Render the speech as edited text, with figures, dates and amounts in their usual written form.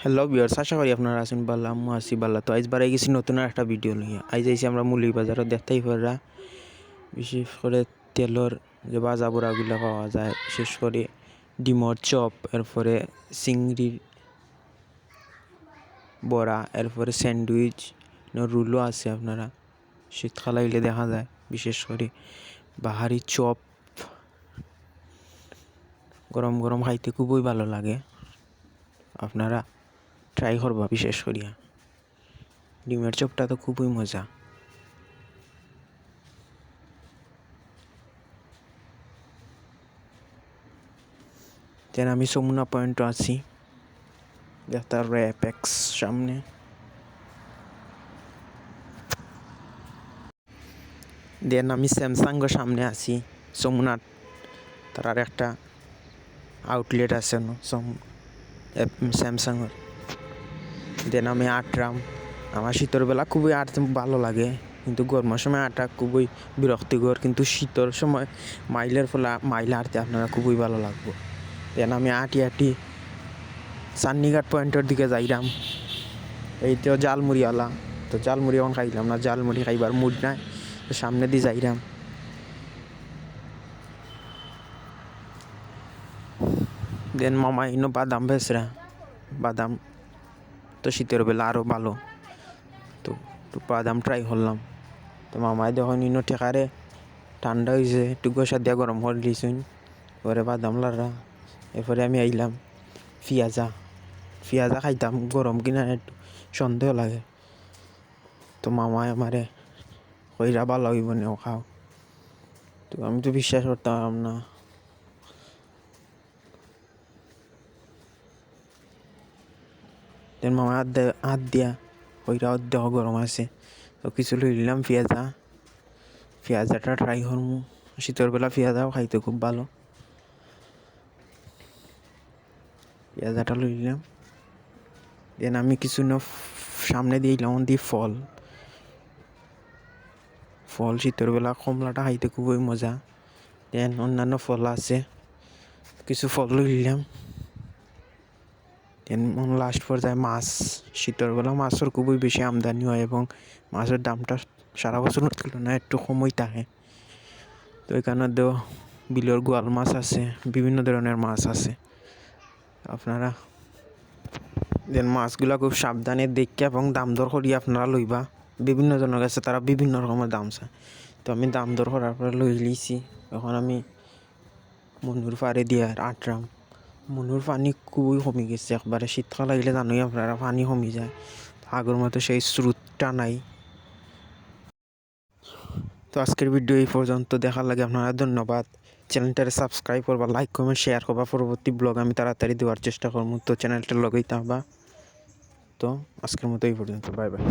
Hello viewers, আশা করি আপনারা আছেন ভালো। আমিও আছি ভালো। তো আজবার গেছি নতুন একটা ভিডিও নিয়ে। আজ আইছি আমরা মুলি বাজারও দেখতেই পারা, বিশেষ করে তেলর যে বাজা বোড়াগুলো পাওয়া যায়, বিশেষ করে ডিমর চপ, এরপরে চিংড়ির বড়া, এরপরে স্যান্ডউইচ, রুলও আছে। আপনারা শীতকাল আইলে দেখা যায় বিশেষ করে বাহারি চপ গরম গরম খাইতে খুবই ভালো লাগে। আপনারা ট্রাই করবা, বিশেষ করিয়া ডিমের চপটা তো খুবই মজা। দেন আমি যমুনা পয়েন্টও আছি, দেখতে অ্যাপেক্স সামনে। দেন আমি স্যামসাংয়ের সামনে আছি, যমুনার তার একটা আউটলেট আছে স্যামসাংয়ের। দেন আমি আটরাম। আমার শীতের বেলা খুবই আটতে ভালো লাগে, কিন্তু গরমের সময় আটা খুবই বিরক্তিকর, কিন্তু শীতের সময় মাইলে আটতে আপনারা খুবই ভালো লাগবে। দেন আমি আটি চান্নিঘাট পয়েন্টের দিকে যাইলাম। এই তো জালমুড়িওয়ালা, তো জালমুড়ি এখন খাইলাম না, জালমুড়ি খাইবার মুড নাই, তো সামনে দিয়ে যাইলাম। দেন মামা ইনো বাদাম বেচরা, বাদাম তো শীতের বেলা আরও ভালো, তো বাদাম ট্রাই করলাম। তো মামাই দেখুন ইনো ঠেকারে ঠান্ডা হয়েছে, একটু গোসা দিয়া গরম করে দিয়েছুন, পরে বাদাম লাড়া। এরপরে আমি আইলাম পিঁয়াজা খাইতাম, গরম কিনা একটু সন্দেহ লাগে। তো মামাই আমারে কইরা ভালো হইব নেও খাও, তো আমি তো বিশ্বাস করতাম না। দেন মামা হাত দিয়া কইরা দেহ গরম আছে, তো কিছু লই নিলাম পেঁয়াজাটা ট্রাই করমু। শীতের বেলা পেঁয়াজাও খাইতে খুব ভালো। পেঁয়াজাটা লই নিলাম। দেন আমি কিছু সামনে দিয়ে এলাম দিয়ে ফল শীতের বেলা কমলাটা খাইতে খুবই মজা। দেন অন্যান্য ফল আছে, কিছু ফল লই নিলাম। দেন লাস্ট পর্যায়ে মাছ। শীতের বেলা মাছের খুবই বেশি আমদানি হয় এবং মাছের দামটা সারা বছরের তুলনায় একটু কমই থাকে। তো এখানে বিলের গোয়াল মাছ আছে, বিভিন্ন ধরনের মাছ আছে। আপনারা দেন মাছগুলা খুব সাবধানে দেখে এবং দাম দর করিয়ে আপনারা লইবা। বিভিন্ন জনের কাছে তারা বিভিন্ন রকমের দাম চায়, তো আমি দাম দর করার পরে লই লিছি। এখন আমি মনুর পাড়ে দিয়ে আটরাম। মনুর পানি খুবই কমে গেছে একবারে, শীতকাল লাগলে জানোই আপনারা পানি কমে যায়, আগের মতো সেই স্রোতটা নাই। তো আজকের ভিডিও এই পর্যন্ত, দেখার লাগে আপনারা ধন্যবাদ। চ্যানেলটারে সাবস্ক্রাইব করবা, লাইক কমেন্ট শেয়ার করবা। পরবর্তী ব্লগ আমি তাড়াতাড়ি দেওয়ার চেষ্টা করবো, তো চ্যানেলটা লগেই থাকবা। তো আজকের মতো এই পর্যন্ত, বাই বাই।